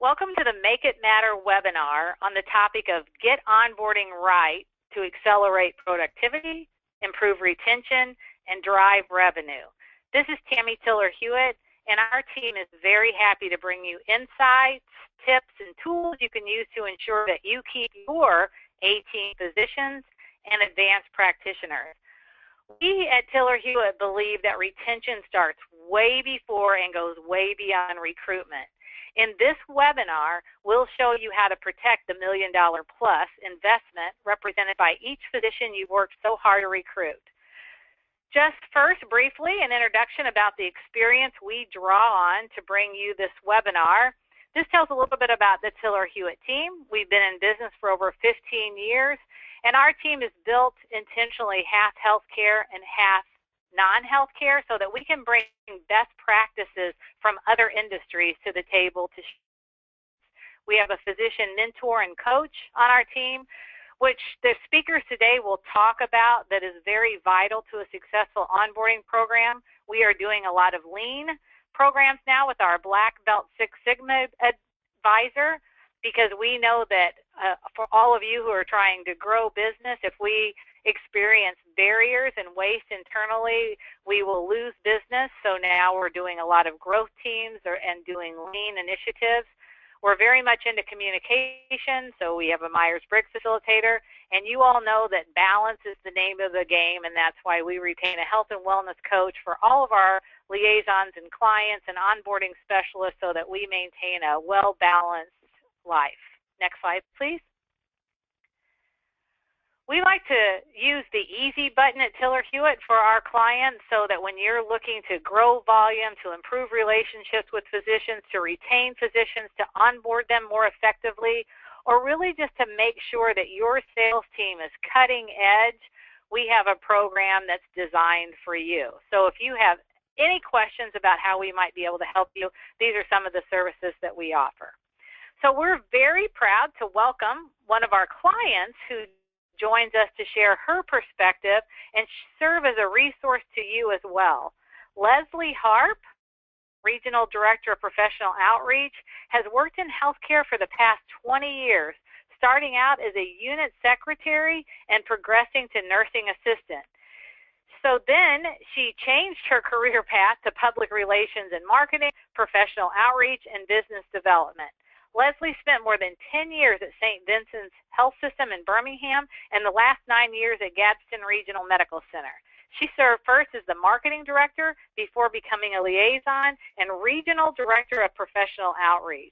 Welcome to the Make It Matter webinar on the topic of Get Onboarding Right to accelerate productivity, improve retention, and drive revenue. This is Tammy Tiller-Hewitt, and our team is very happy to bring you insights, tips, and tools you can use to ensure that you keep your A-team physicians and advanced practitioners. We at Tiller-Hewitt believe that retention starts way before and goes way beyond recruitment. In this webinar, we'll show you how to protect the $1 million plus investment represented by each physician you've worked so hard to recruit. Just first, briefly, an introduction about the experience we draw on to bring you this webinar. This tells a little bit about the Tiller-Hewitt team. We've been in business for over 15 years, and our team is built intentionally half healthcare and half non-healthcare so that we can bring best practices from other industries to the table. We have a physician mentor and coach on our team, which the speakers today will talk about that is very vital to a successful onboarding program. We are doing a lot of lean programs now with our Black Belt Six Sigma advisor, because we know that for all of you who are trying to grow business, if we experience barriers and waste internally, we will lose business. So now we're doing a lot of growth teams and doing lean initiatives. We're very much into communication, so we have a Myers-Briggs facilitator, and you all know that balance is the name of the game, and that's why we retain a health and wellness coach for all of our liaisons and clients and onboarding specialists so that we maintain a well-balanced life. Next slide, please. We like to use the easy button at Tiller-Hewitt for our clients so that when you're looking to grow volume, to improve relationships with physicians, to retain physicians, to onboard them more effectively, or really just to make sure that your sales team is cutting edge, we have a program that's designed for you. So if you have any questions about how we might be able to help you, these are some of the services that we offer. So we're very proud to welcome one of our clients who joins us to share her perspective and serve as a resource to you as well. Leslie Harp, Regional Director of Professional Outreach, has worked in healthcare for the past 20 years, starting out as a unit secretary and progressing to nursing assistant. So then she changed her career path to public relations and marketing, professional outreach, and business development. Leslie spent more than 10 years at St. Vincent's Health System in Birmingham and the last 9 years at Gadsden Regional Medical Center. She served first as the marketing director before becoming a liaison and regional director of professional outreach.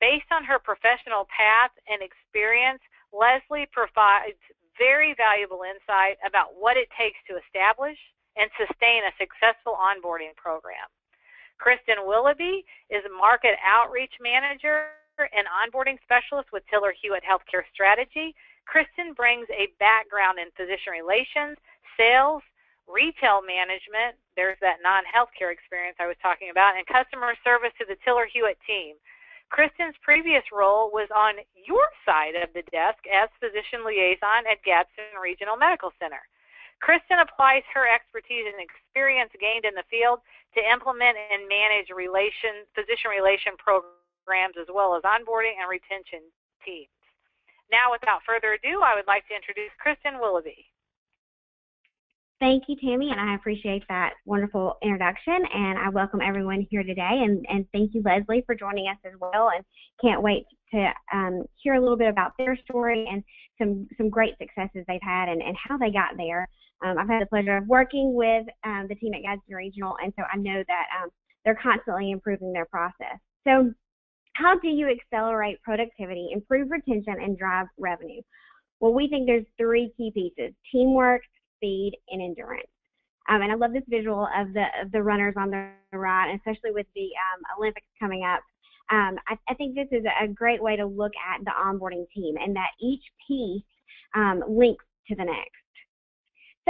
Based on her professional path and experience, Leslie provides very valuable insight about what it takes to establish and sustain a successful onboarding program. Kristen Willoughby is a market outreach manager and onboarding specialist with Tiller-Hewitt Healthcare Strategy. Kristen brings a background in physician relations, sales, retail management, there's that non-healthcare experience I was talking about, and customer service to the Tiller-Hewitt team. Kristen's previous role was on your side of the desk as physician liaison at Gadsden Regional Medical Center. Kristen applies her expertise and experience gained in the field to implement and manage physician relation programs as well as onboarding and retention teams. Now, without further ado, I would like to introduce Kristen Willoughby. Thank you, Tammy, and I appreciate that wonderful introduction, and I welcome everyone here today, and thank you, Leslie, for joining us as well, and can't wait to hear a little bit about their story and some great successes they've had and how they got there. I've had the pleasure of working with the team at Gadsden Regional, and so I know that they're constantly improving their process. So how do you accelerate productivity, improve retention, and drive revenue? Well, we think there's three key pieces: teamwork, speed, and endurance. And I love this visual of the runners on the right, especially with the Olympics coming up. I think this is a great way to look at the onboarding team and that each piece links to the next.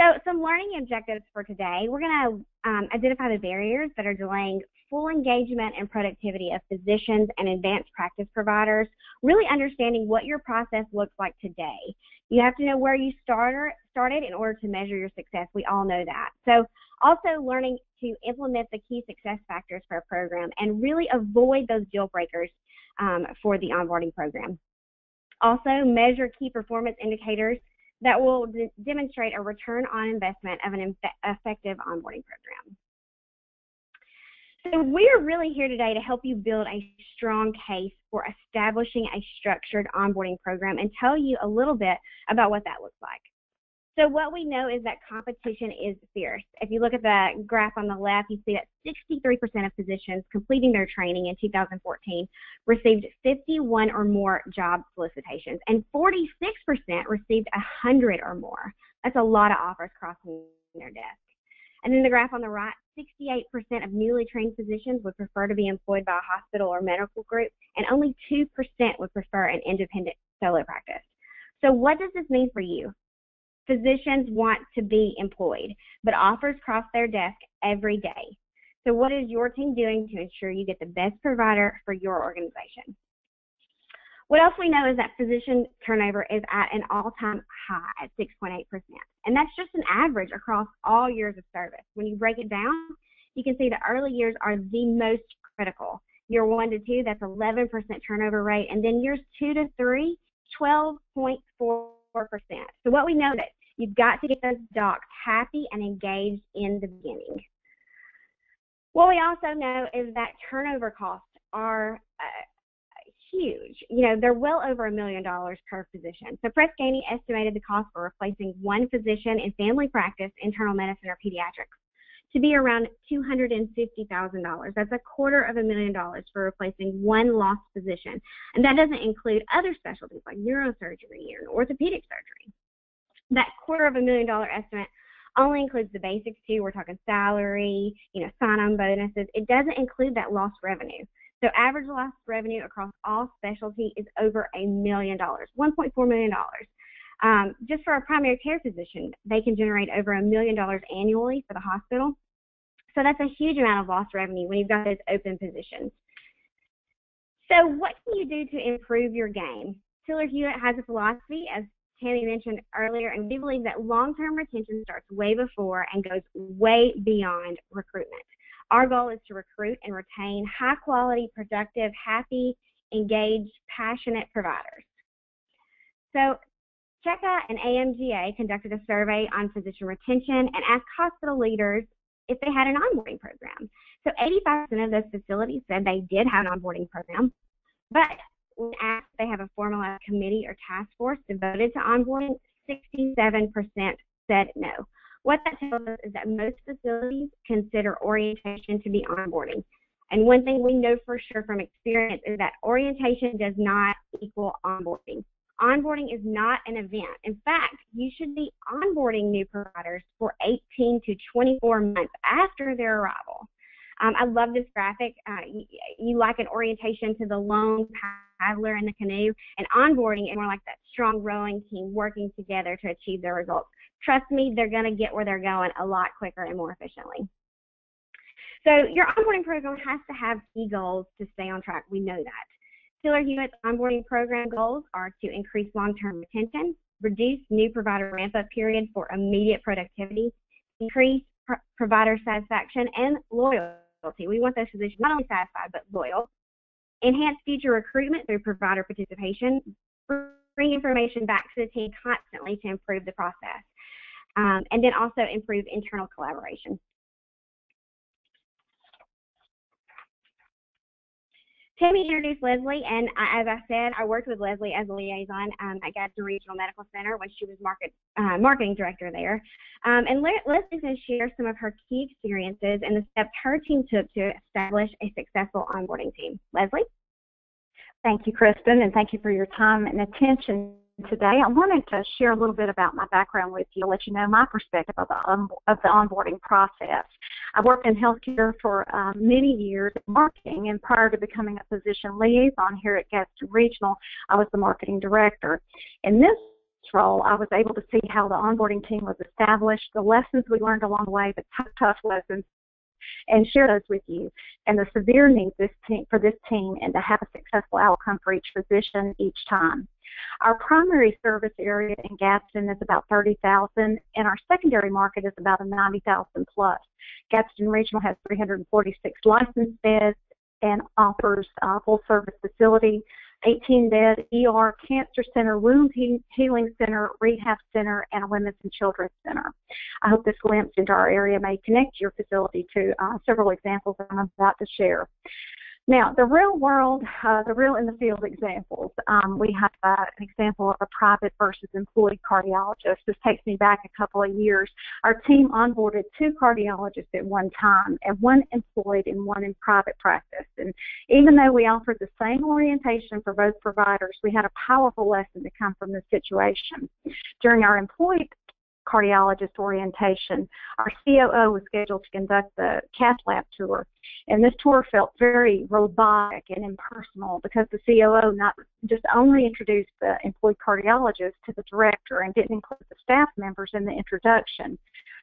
So some learning objectives for today. We're going to identify the barriers that are delaying full engagement and productivity of physicians and advanced practice providers, really understanding what your process looks like today. You have to know where you started in order to measure your success. We all know that. So also learning to implement the key success factors for a program and really avoid those deal breakers for the onboarding program. Also, measure key performance indicators that will demonstrate a return on investment of an effective onboarding program. So we're really here today to help you build a strong case for establishing a structured onboarding program and tell you a little bit about what that looks like. So what we know is that competition is fierce. If you look at the graph on the left, you see that 63% of physicians completing their training in 2014 received 51 or more job solicitations, and 46% received 100 or more. That's a lot of offers crossing their desk. And then the graph on the right, 68% of newly trained physicians would prefer to be employed by a hospital or medical group, and only 2% would prefer an independent solo practice. So what does this mean for you? Physicians want to be employed, but offers cross their desk every day. So what is your team doing to ensure you get the best provider for your organization? What else we know is that physician turnover is at an all-time high at 6.8%. And that's just an average across all years of service. When you break it down, you can see the early years are the most critical. Year 1 to 2, that's 11% turnover rate. And then years 2 to 3, 12.4%. So what we know that you've got to get those docs happy and engaged in the beginning. What we also know is that turnover costs are huge. You know, they're well over $1 million per physician. So Press Ganey estimated the cost for replacing one physician in family practice, internal medicine, or pediatrics to be around $250,000. That's $250,000 for replacing one lost physician. And that doesn't include other specialties like neurosurgery or orthopedic surgery. That $250,000 estimate only includes the basics too. We're talking salary, sign-on bonuses. It doesn't include that lost revenue. So average lost revenue across all specialty is over $1 million, $1.4 million. Just for a primary care physician, they can generate over $1 million annually for the hospital. So that's a huge amount of lost revenue when you've got those open positions. So what can you do to improve your game? Tiller-Hewitt has a philosophy, as Tammy mentioned earlier, and we believe that long-term retention starts way before and goes way beyond recruitment. Our goal is to recruit and retain high-quality, productive, happy, engaged, passionate providers. So CHECA and AMGA conducted a survey on physician retention and asked hospital leaders if they had an onboarding program. So 85% of those facilities said they did have an onboarding program, but when asked if they have a formalized committee or task force devoted to onboarding, 67% said no. What that tells us is that most facilities consider orientation to be onboarding. And one thing we know for sure from experience is that orientation does not equal onboarding. Onboarding is not an event. In fact, you should be onboarding new providers for 18 to 24 months after their arrival. I love this graphic. You liken orientation to the lone paddler in the canoe, and onboarding is more like that strong rowing team working together to achieve their results. Trust me, they're going to get where they're going a lot quicker and more efficiently. So your onboarding program has to have key goals to stay on track. We know that. Tiller-Hewitt's onboarding program goals are to increase long-term retention, reduce new provider ramp-up period for immediate productivity, increase provider satisfaction, and loyalty. We want those physicians not only satisfied but loyal. Enhance future recruitment through provider participation. Bring information back to the team constantly to improve the process. And then also improve internal collaboration. Tammy introduced Leslie, and as I said, I worked with Leslie as a liaison at Gadsden Regional Medical Center when she was marketing director there. And Leslie's going to share some of her key experiences and the steps her team took to establish a successful onboarding team. Leslie? Thank you, Kristen, and thank you for your time and attention today. I wanted to share a little bit about my background with you, let you know my perspective of the onboarding process. I worked in healthcare for many years in marketing, and prior to becoming a physician liaison here at Gadsden Regional, I was the marketing director. In this role, I was able to see how the onboarding team was established, the lessons we learned along the way, the tough lessons, and share those with you, and the severe needs for this team, and to have a successful outcome for each physician each time. Our primary service area in Gadsden is about 30,000, and our secondary market is about 90,000 plus. Gadsden Regional has 346 licensed beds, and offers a full-service facility, 18-bed ER, cancer center, wound healing center, rehab center, and a women's and children's center. I hope this glimpse into our area may connect your facility to several examples that I'm about to share. Now, the real world, the real in the field examples, we have an example of a private versus employed cardiologist. This takes me back a couple of years. Our team onboarded 2 cardiologists at one time, and 1 employed and 1 in private practice. And even though we offered the same orientation for both providers, we had a powerful lesson to come from this situation. During our employed cardiologist orientation, our COO was scheduled to conduct the cath lab tour, and this tour felt very robotic and impersonal because the COO not just only introduced the employed cardiologist to the director and didn't include the staff members in the introduction.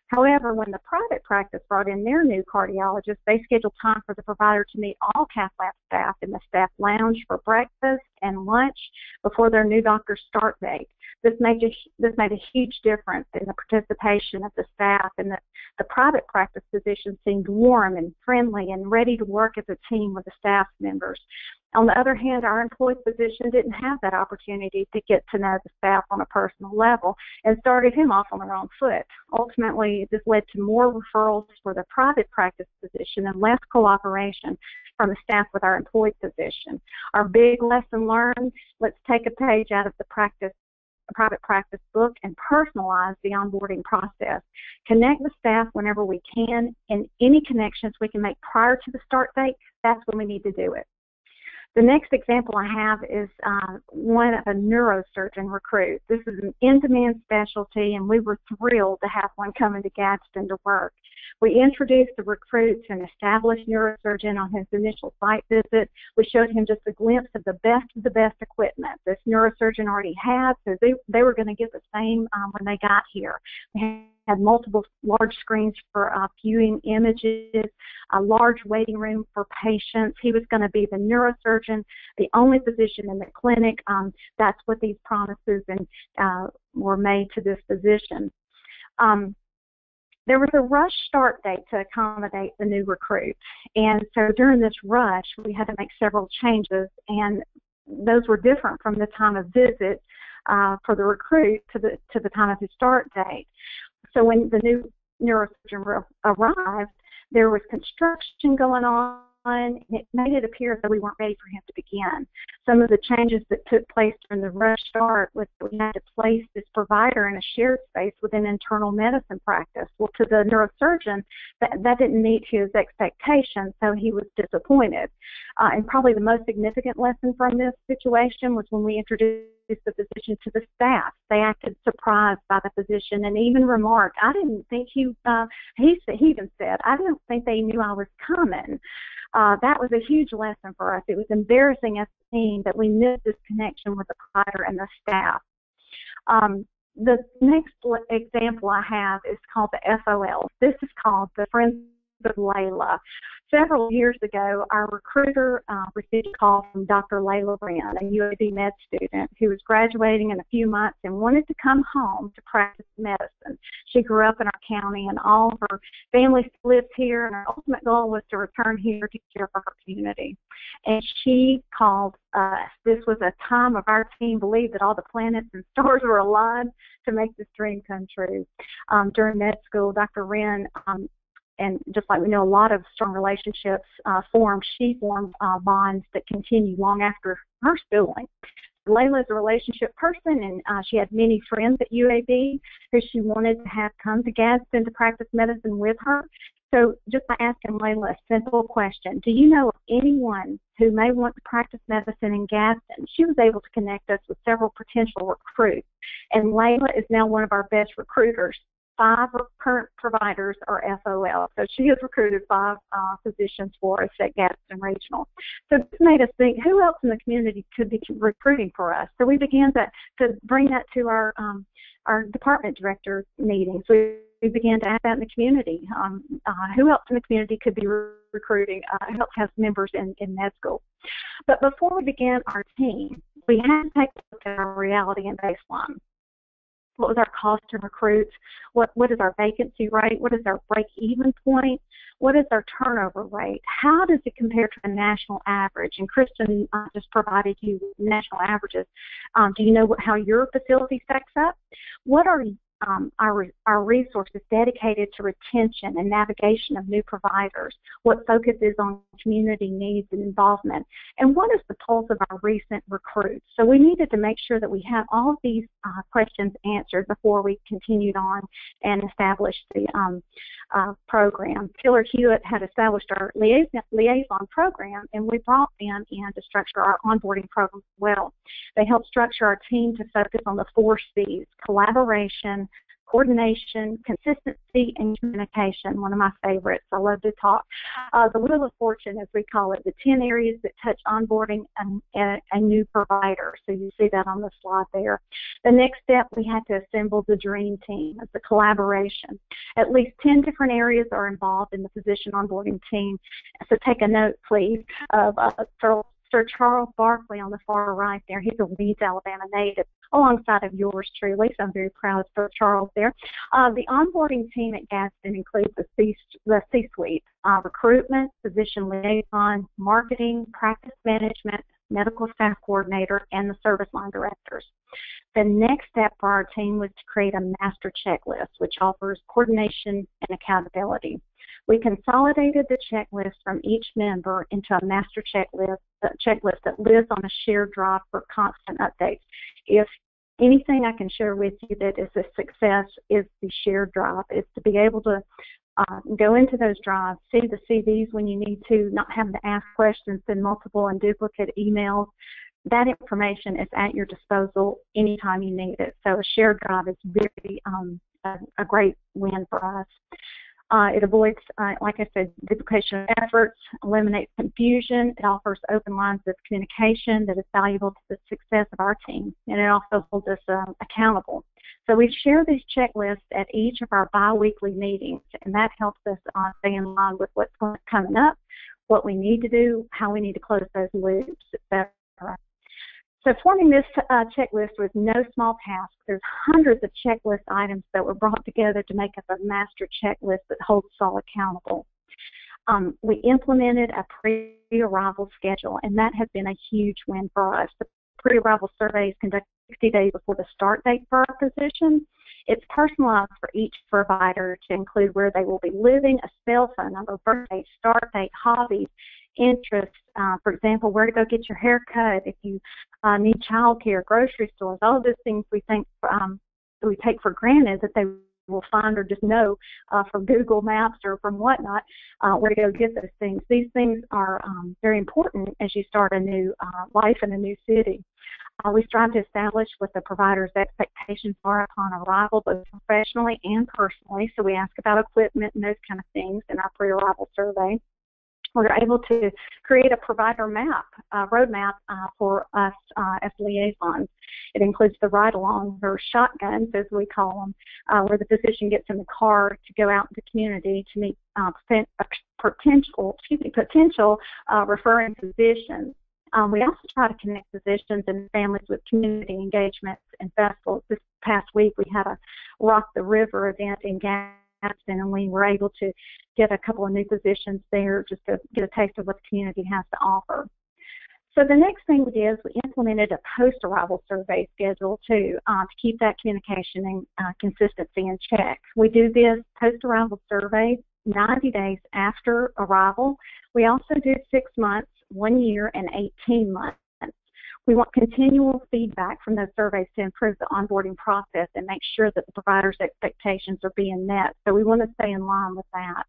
However, when the private practice brought in their new cardiologist, they scheduled time for the provider to meet all cath lab staff in the staff lounge for breakfast and lunch before their new doctor's start date. This made a huge difference in the participation of the staff, and the private practice physician seemed warm and friendly and ready to work as a team with the staff members. On the other hand, our employed physician didn't have that opportunity to get to know the staff on a personal level and started him off on the wrong foot. Ultimately, this led to more referrals for the private practice physician and less cooperation from the staff with our employed physician. Our big lesson learned: let's take a page out of the private practice book and personalize the onboarding process. Connect the staff whenever we can, and any connections we can make prior to the start date, that's when we need to do it. The next example I have is one of a neurosurgeon recruit. This is an in-demand specialty, and we were thrilled to have one coming to Gadsden to work. We introduced the recruit to an established neurosurgeon on his initial site visit. We showed him just a glimpse of the best equipment this neurosurgeon already had, so they were going to get the same when they got here. We had multiple large screens for viewing images, a large waiting room for patients. He was going to be the neurosurgeon, the only physician in the clinic. That's what these promises were made to this physician. There was a rush start date to accommodate the new recruit, and so during this rush, we had to make several changes, and those were different from the time of visit for the recruit to the time of his start date. So when the new neurosurgeon arrived, there was construction going on, and it made it appear that we weren't ready for him to begin. Some of the changes that took place during the rush start was that we had to place this provider in a shared space within internal medicine practice. Well, to the neurosurgeon, that didn't meet his expectations, so he was disappointed. And probably the most significant lesson from this situation was when we introduced the physician to the staff. They acted surprised by the physician and even remarked, I didn't think he even said, I didn't think they knew I was coming. That was a huge lesson for us. It was embarrassing as a team that we missed this connection with the provider and the staff. The next example I have is called the FOL. This is called the Friends of Layla. Several years ago, our recruiter received a call from Dr. Layla Wren, a UAB med student who was graduating in a few months and wanted to come home to practice medicine. She grew up in our county, and all of her family lives here, and her ultimate goal was to return here to care for her community. And she called us. This was a time of our team believed that all the planets and stars were aligned to make this dream come true. During med school, Dr. Wren and just like we know, a lot of strong relationships formed. She formed bonds that continue long after her schooling. Layla is a relationship person, and she had many friends at UAB who she wanted to have come to Gadsden to practice medicine with her. So just by asking Layla a simple question, do you know of anyone who may want to practice medicine in Gadsden? She was able to connect us with several potential recruits, and Layla is now one of our best recruiters. 5 current providers are FOL. So she has recruited 5 physicians for us at Gadsden Regional. So this made us think, who else in the community could be recruiting for us? So we began to bring that to our department director meetings. We began to ask that in the community. Who else in the community could be recruiting, who else has members in med school? But before we began our team, we had to take a look at our reality and baseline. What was our cost to recruit? What is our vacancy rate? What is our break-even point? What is our turnover rate? How does it compare to the national average? And Kristen just provided you with national averages. Do you know how your facility stacks up? What are our resources dedicated to retention and navigation of new providers? What focuses on community needs and involvement? And what is the pulse of our recent recruits? So we needed to make sure that we have all of these questions answered before we continued on and established the program. Tiller-Hewitt had established our liaison program, and we brought them in to structure our onboarding program as well. They helped structure our team to focus on the 4 C's: collaboration, coordination, consistency, and communication, one of my favorites. I love to talk. The Wheel of Fortune, as we call it, the 10 areas that touch onboarding a new provider. So you see that on the slide there. The next step, we had to assemble the dream team. It's a collaboration. At least 10 different areas are involved in the physician onboarding team. So take a note, please, of Sir Charles Barkley on the far right there. He's a Leeds, Alabama native, alongside of yours truly, so I'm very proud of Sir Charles there. The onboarding team at Gadsden includes the C-suite, recruitment, physician liaison, marketing, practice management, medical staff coordinator, and the service line directors. The next step for our team was to create a master checklist, which offers coordination and accountability. We consolidated the checklist from each member into a master checklist that lives on a shared drive for constant updates. If anything I can share with you that is a success is the shared drive. It's to be able to go into those drives, see the CVs when you need to, not having to ask questions, send multiple and duplicate emails. That information is at your disposal anytime you need it. So a shared drive is very a great win for us. It avoids, like I said, duplication of efforts, eliminates confusion. It offers open lines of communication that is valuable to the success of our team, and it also holds us accountable. So we share these checklists at each of our bi-weekly meetings, and that helps us stay in line with what's coming up, what we need to do, how we need to close those loops, etc. So forming this checklist was no small task. There's hundreds of checklist items that were brought together to make up a master checklist that holds us all accountable. We implemented a pre-arrival schedule, and that has been a huge win for us. The pre-arrival survey is conducted 60 days before the start date for our physician. It's personalized for each provider to include where they will be living, a cell phone number, birthday, start date, hobbies, interests, for example, where to go get your hair cut, if you need child care, grocery stores, all of those things we take for granted that they will find or just know from Google Maps or from whatnot where to go get those things. These things are very important as you start a new life in a new city. We strive to establish what the provider's expectations are upon arrival, both professionally and personally. So we ask about equipment and those kind of things in our pre-arrival survey. We're able to create a provider map, roadmap for us as liaisons. It includes the ride-alongs or shotguns, as we call them, where the physician gets in the car to go out in the community to meet potential referring physicians. We also try to connect physicians and families with community engagements and festivals. This past week we had a Rock the River event in Gadsden, and we were able to get a couple of new physicians there just to get a taste of what the community has to offer. So the next thing we did is we implemented a post-arrival survey schedule to keep that communication and consistency in check. We do this post-arrival survey 90 days after arrival. We also do 6 months, 1 year, and 18 months. We want continual feedback from those surveys to improve the onboarding process and make sure that the provider's expectations are being met. So we want to stay in line with that.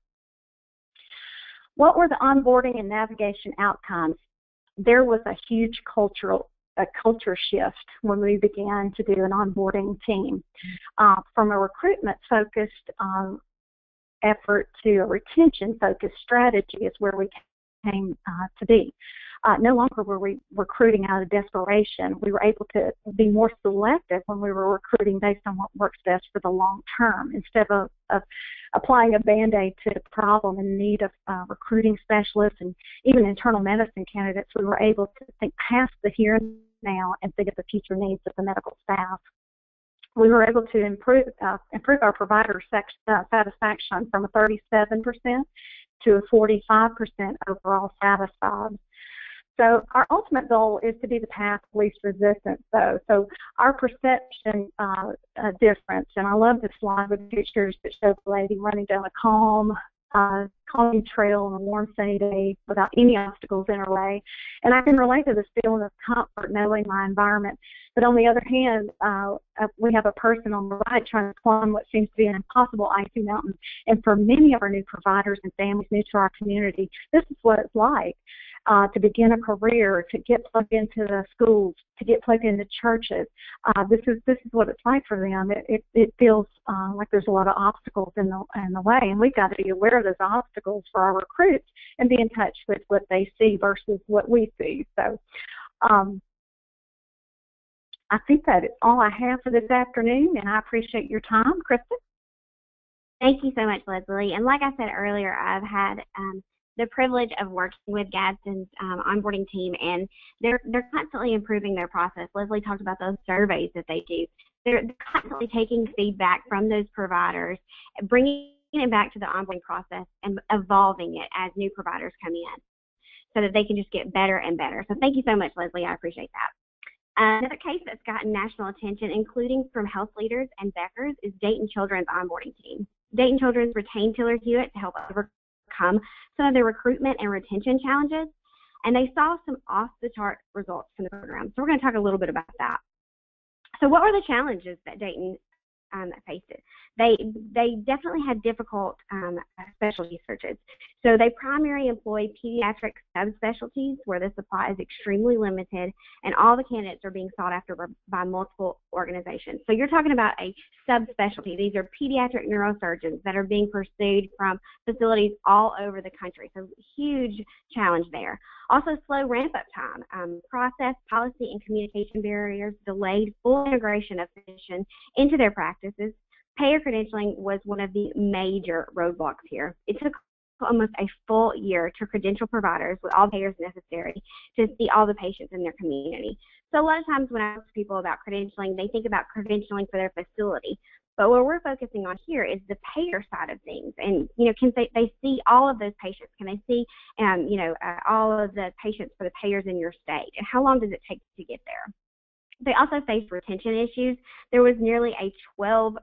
What were the onboarding and navigation outcomes? There was a huge culture shift when we began to do an onboarding team. From a recruitment-focused effort to a retention-focused strategy is where we came to be. No longer were we recruiting out of desperation. We were able to be more selective when we were recruiting based on what works best for the long term. Instead of applying a Band-Aid to the problem in need of recruiting specialists and even internal medicine candidates, we were able to think past the here and now and think of the future needs of the medical staff. we were able to improve our provider satisfaction from a 37% to a 45% overall satisfied. So our ultimate goal is to be the path of least resistance, though. So our perception difference, and I love this slide with pictures that show the lady running down a calm trail on a warm, sunny day without any obstacles in her way. And I can relate to this feeling of comfort knowing my environment. But on the other hand, we have a person on the right trying to climb what seems to be an impossible icy mountain. And for many of our new providers and families new to our community, this is what it's like. To begin a career, to get plugged into the schools, to get plugged into churches. This is what it's like for them. It feels like there's a lot of obstacles in the way, and we've got to be aware of those obstacles for our recruits and be in touch with what they see versus what we see. So I think that is all I have for this afternoon, and I appreciate your time. Kristen? Thank you so much, Leslie. And like I said earlier, I've had the privilege of working with Gadsden's onboarding team, and they're constantly improving their process. Leslie talked about those surveys that they do. They're constantly taking feedback from those providers, bringing it back to the onboarding process and evolving it as new providers come in so that they can just get better and better. So thank you so much, Leslie. I appreciate that. Another case that's gotten national attention, including from health leaders and Beckers, is Dayton Children's onboarding team. Dayton Children's retained Tiller-Hewitt to help overcome some of their recruitment and retention challenges, and they saw some off-the-chart results from the program. So we're going to talk a little bit about that. So what were the challenges that Dayton faced? They definitely had difficult specialty searches. So they primarily employ pediatric subspecialties where the supply is extremely limited, and all the candidates are being sought after by multiple organizations. So you're talking about a subspecialty. These are pediatric neurosurgeons that are being pursued from facilities all over the country. So huge challenge there. Also, slow ramp-up time. Process, policy, and communication barriers delayed full integration of physicians into their practices. Payer credentialing was one of the major roadblocks here. It took almost a full year to credential providers with all the payers necessary to see all the patients in their community. So a lot of times when I ask people about credentialing, they think about credentialing for their facility. But what we're focusing on here is the payer side of things. And, can they see all of those patients? Can they see, all of the patients for the payers in your state? And how long does it take to get there? They also faced retention issues. There was nearly a 12%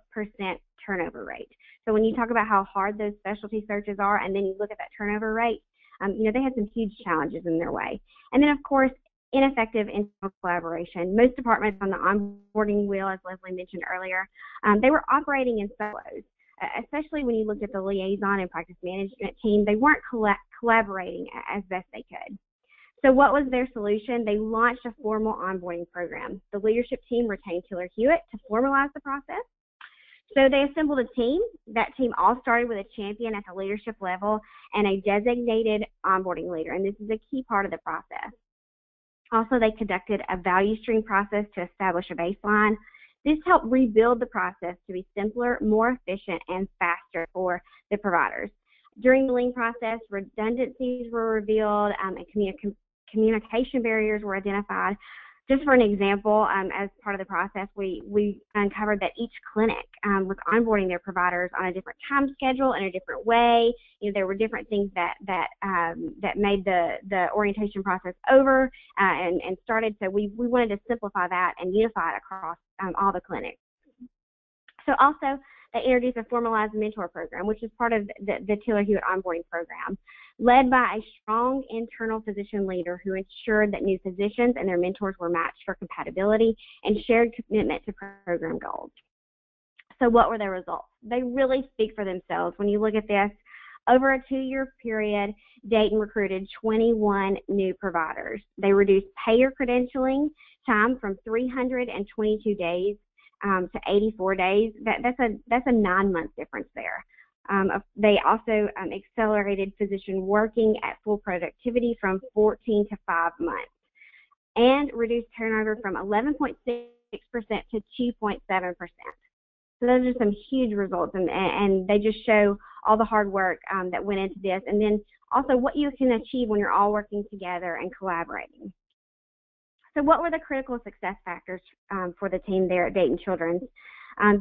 turnover rate. So when you talk about how hard those specialty searches are, and then you look at that turnover rate, they had some huge challenges in their way. And then, of course, ineffective internal collaboration. Most departments on the onboarding wheel, as Leslie mentioned earlier, they were operating in silos, especially when you looked at the liaison and practice management team. They weren't collaborating as best they could. So what was their solution? They launched a formal onboarding program. The leadership team retained Tiller-Hewitt to formalize the process. So they assembled a team. That team all started with a champion at the leadership level and a designated onboarding leader, and this is a key part of the process. Also, they conducted a value stream process to establish a baseline. This helped rebuild the process to be simpler, more efficient, and faster for the providers. During the lean process, redundancies were revealed and communication barriers were identified. Just for an example, as part of the process, we uncovered that each clinic was onboarding their providers on a different time schedule in a different way. There were different things that made the orientation process over and started. So we wanted to simplify that and unify it across all the clinics. So also, they introduced a formalized mentor program, which is part of the Tiller-Hewitt onboarding program, led by a strong internal physician leader who ensured that new physicians and their mentors were matched for compatibility and shared commitment to program goals. So what were the results? They really speak for themselves. When you look at this, over a 2-year period, Dayton recruited 21 new providers. They reduced payer credentialing time from 322 days to 84 days. That's a 9-month difference there. They also accelerated physician working at full productivity from 14 to 5 months and reduced turnover from 11.6% to 2.7%. So those are some huge results, and they just show all the hard work that went into this, and then also what you can achieve when you're all working together and collaborating. So what were the critical success factors for the team there at Dayton Children's?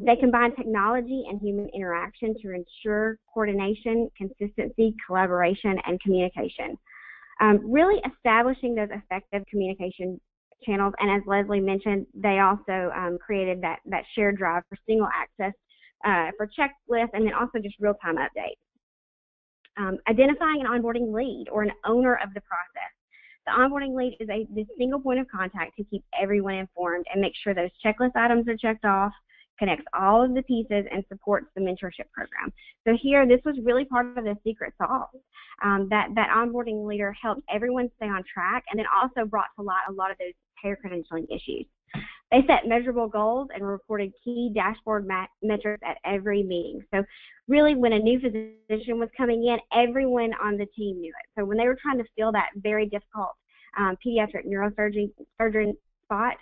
They combine technology and human interaction to ensure coordination, consistency, collaboration, and communication. Really establishing those effective communication channels, and as Leslie mentioned, they also created that shared drive for single access for checklists, and then also just real-time updates. Identifying an onboarding lead or an owner of the process. The onboarding lead is the single point of contact to keep everyone informed and make sure those checklist items are checked off, connects all of the pieces, and supports the mentorship program. So here, this was really part of the secret sauce. That onboarding leader helped everyone stay on track, and then also brought to light a lot of those payer credentialing issues. They set measurable goals and reported key dashboard metrics at every meeting. So really, when a new physician was coming in, everyone on the team knew it. So when they were trying to fill that very difficult pediatric neurosurgeon spot,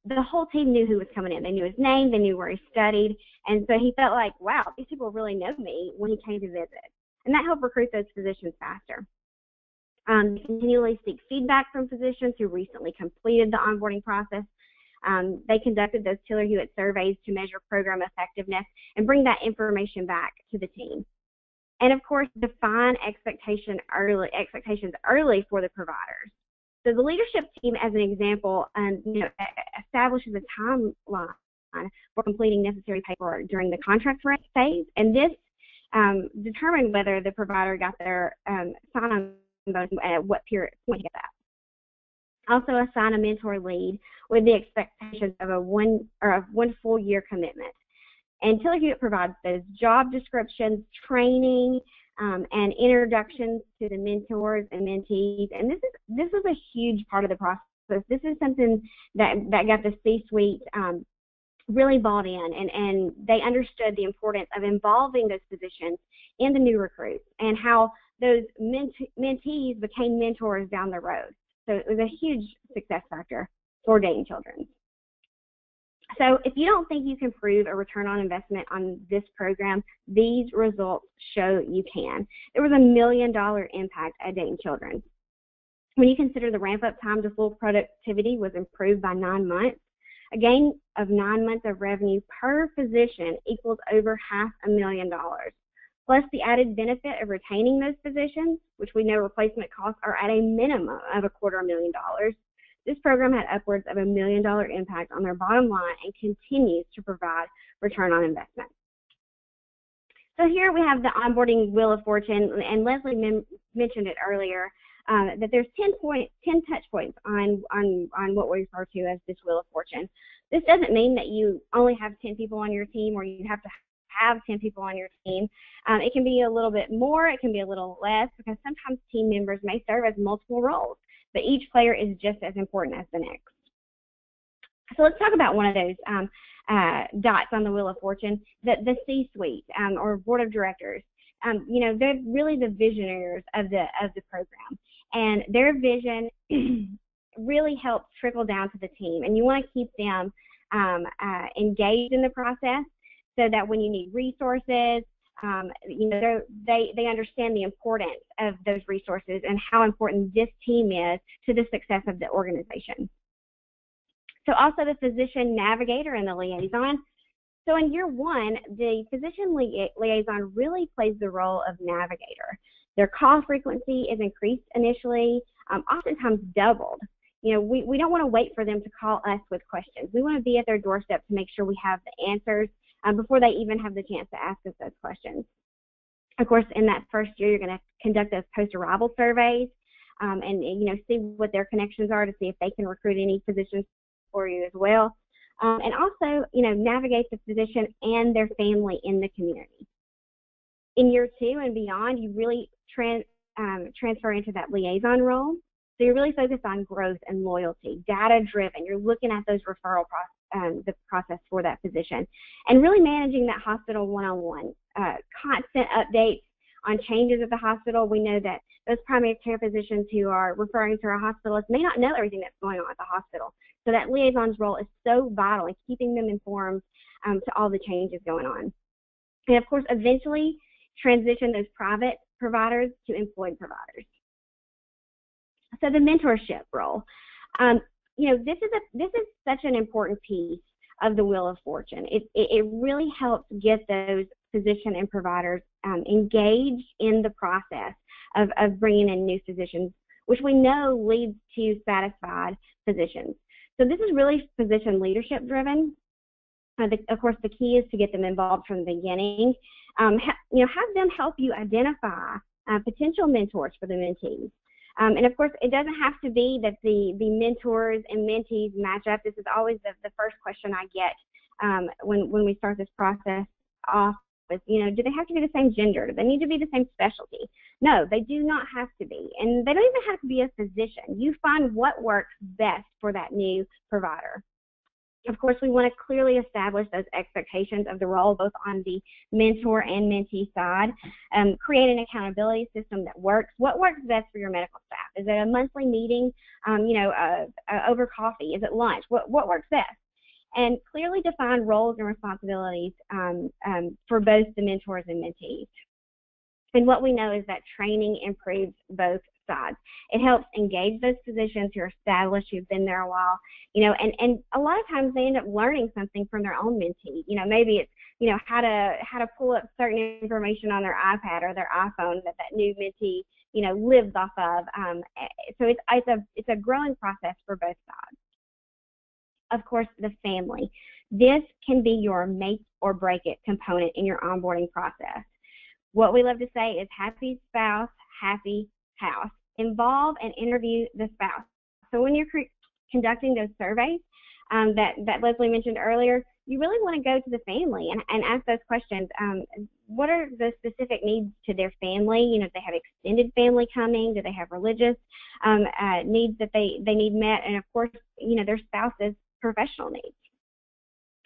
the whole team knew who was coming in. They knew his name, they knew where he studied, and so he felt like, wow, these people really know me when he came to visit. And that helped recruit those physicians faster. They continually seek feedback from physicians who recently completed the onboarding process. They conducted those Tiller-Hewitt surveys to measure program effectiveness and bring that information back to the team. And of course, define expectations early for the providers. So the leadership team, as an example, establishes a timeline for completing necessary paperwork during the contract phase, and this determined whether the provider got their sign-on bonus at what point he got that. Also, assign a mentor lead with the expectations of a one full year commitment. And Tiller-Hewitt provides those job descriptions, training, and introductions to the mentors and mentees. And this is a huge part of the process. This is something that got the C-suite really bought in, and they understood the importance of involving those physicians in the new recruits and how those mentees became mentors down the road. So it was a huge success factor for Dayton Children's. So if you don't think you can prove a return on investment on this program, these results show you can. There was a $1 million impact at Dayton Children's. When you consider the ramp-up time to full productivity was improved by 9 months, a gain of 9 months of revenue per physician equals over $500,000. Plus the added benefit of retaining those physicians, which we know replacement costs are at a minimum of $250,000. This program had upwards of $1 million impact on their bottom line and continues to provide return on investment. So here we have the onboarding Wheel of Fortune, and Leslie mentioned it earlier, that there's 10 touch points on what we refer to as this Wheel of Fortune. This doesn't mean that you only have 10 people on your team or you have to have 10 people on your team. It can be a little bit more, it can be a little less, because sometimes team members may serve as multiple roles, but each player is just as important as the next. So let's talk about one of those dots on the Wheel of Fortune, the C-suite or board of directors. They're really the visionaries of the program, and their vision really helps trickle down to the team, and you want to keep them engaged in the process so that when you need resources, they understand the importance of those resources and how important this team is to the success of the organization. So also the physician navigator and the liaison. So in year one, the physician liaison really plays the role of navigator. Their call frequency is increased initially, oftentimes doubled. We don't want to wait for them to call us with questions. We want to be at their doorstep to make sure we have the answers before they even have the chance to ask us those questions. Of course, in that first year, you're going to conduct those post-arrival surveys and see what their connections are to see if they can recruit any physicians for you as well. And also, navigate the physician and their family in the community. In year two and beyond, you really transfer into that liaison role. So you're really focused on growth and loyalty, data-driven. You're looking at those referral the process for that physician, and really managing that hospital one-on-one. Constant updates on changes at the hospital. We know that those primary care physicians who are referring to our hospitalists may not know everything that's going on at the hospital. So that liaison's role is so vital in keeping them informed to all the changes going on. And of course, eventually transition those private providers to employed providers. So the mentorship role. This is such an important piece of the Wheel of Fortune. It really helps get those physician and providers engaged in the process of bringing in new physicians, which we know leads to satisfied physicians. So this is really physician leadership driven. Of course, the key is to get them involved from the beginning. Have them help you identify potential mentors for the mentees. And of course, it doesn't have to be that the mentors and mentees match up. This is always the first question I get when we start this process off with, do they have to be the same gender? Do they need to be the same specialty? No, they do not have to be. And they don't even have to be a physician. You find what works best for that new provider. Of course, we want to clearly establish those expectations of the role, both on the mentor and mentee side. Create an accountability system that works. What works best for your medical staff? Is it a monthly meeting, over coffee? Is it lunch? What works best? And clearly define roles and responsibilities for both the mentors and mentees. And what we know is that training improves both sides. It helps engage those physicians who are established, who've been there a while, and a lot of times they end up learning something from their own mentee. Maybe it's, how to pull up certain information on their iPad or their iPhone that new mentee, lives off of. So it's a growing process for both sides. Of course, the family. This can be your make or break it component in your onboarding process. What we love to say is happy spouse, happy house. Involve and interview the spouse. So when you're conducting those surveys that Leslie mentioned earlier, you really want to go to the family and ask those questions. What are the specific needs to their family? If they have extended family coming, do they have religious needs that they need met? And of course, their spouse's professional needs.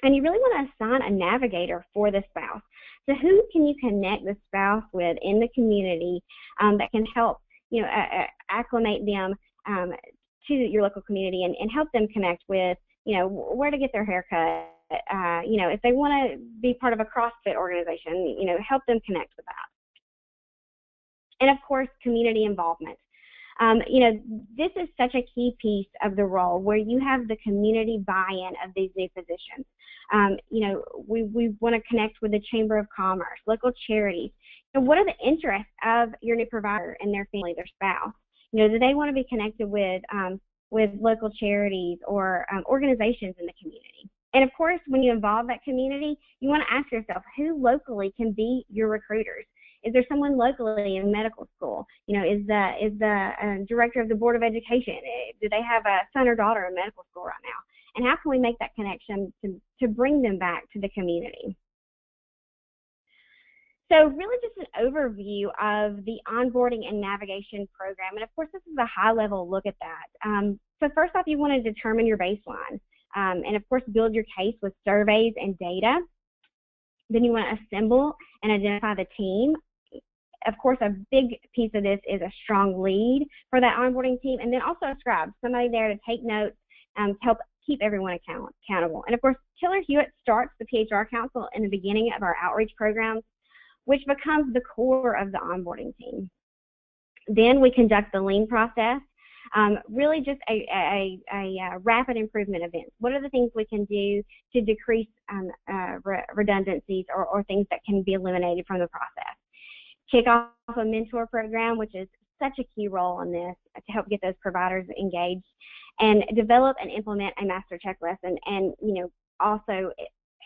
And you really want to assign a navigator for the spouse. So who can you connect the spouse with in the community that can help, acclimate them to your local community and help them connect with, where to get their hair cut, if they want to be part of a CrossFit organization, help them connect with that. And of course, community involvement. This is such a key piece of the role where you have the community buy-in of these new physicians. We want to connect with the Chamber of Commerce, local charities. So what are the interests of your new provider and their family, their spouse? Do they want to be connected with local charities or organizations in the community? And of course, when you involve that community, you want to ask yourself, who locally can be your recruiters? Is there someone locally in medical school? Is the director of the Board of Education, do they have a son or daughter in medical school right now? And how can we make that connection to bring them back to the community? So really just an overview of the onboarding and navigation program. And of course, this is a high-level look at that. So first off, you want to determine your baseline. And of course, build your case with surveys and data. Then you want to assemble and identify the team. Of course, a big piece of this is a strong lead for that onboarding team, and then also a scribe, somebody there to take notes to help keep everyone accountable. And of course, Tiller-Hewitt starts the PHR Council in the beginning of our outreach programs, which becomes the core of the onboarding team. Then we conduct the lean process, really just a rapid improvement event. What are the things we can do to decrease redundancies or things that can be eliminated from the process? Kick off a mentor program, which is such a key role in this to help get those providers engaged, and develop and implement a master checklist, and also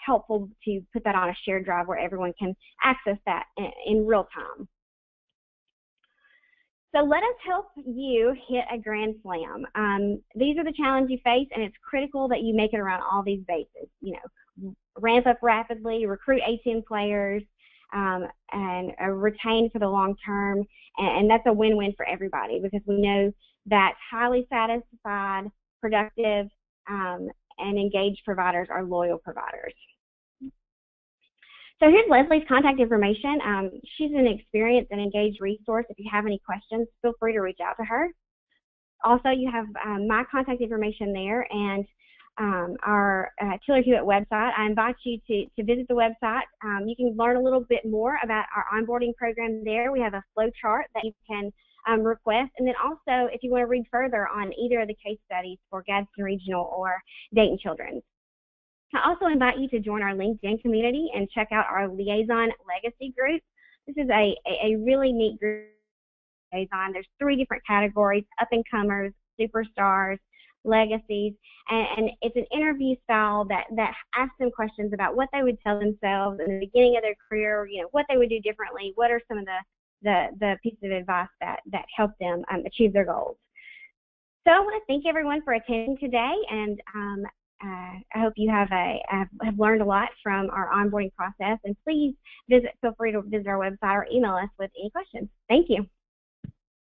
helpful to put that on a shared drive where everyone can access that in real time. So let us help you hit a grand slam. These are the challenges you face, and it's critical that you make it around all these bases. Ramp up rapidly, recruit 18 players, and retain for the long term, and that's a win-win for everybody because we know that highly satisfied, productive, and engaged providers are loyal providers. So here's Leslie's contact information. She's an experienced and engaged resource. If you have any questions, feel free to reach out to her. Also, you have my contact information there and our Tiller-Hewitt website. I invite you to visit the website. You can learn a little bit more about our onboarding program there. We have a flow chart that you can request. And then also, if you want to read further on either of the case studies for Gadsden Regional or Dayton Children's. I also invite you to join our LinkedIn community and check out our Liaison Legacy group. This is a really neat group of liaison. There's 3 different categories: up-and-comers, superstars, legacies, and it's an interview style that asks them questions about what they would tell themselves in the beginning of their career, what they would do differently, what are some of the pieces of advice that help them achieve their goals. So I want to thank everyone for attending today, and I hope you have learned a lot from our onboarding process. And please feel free to visit our website or email us with any questions. Thank you.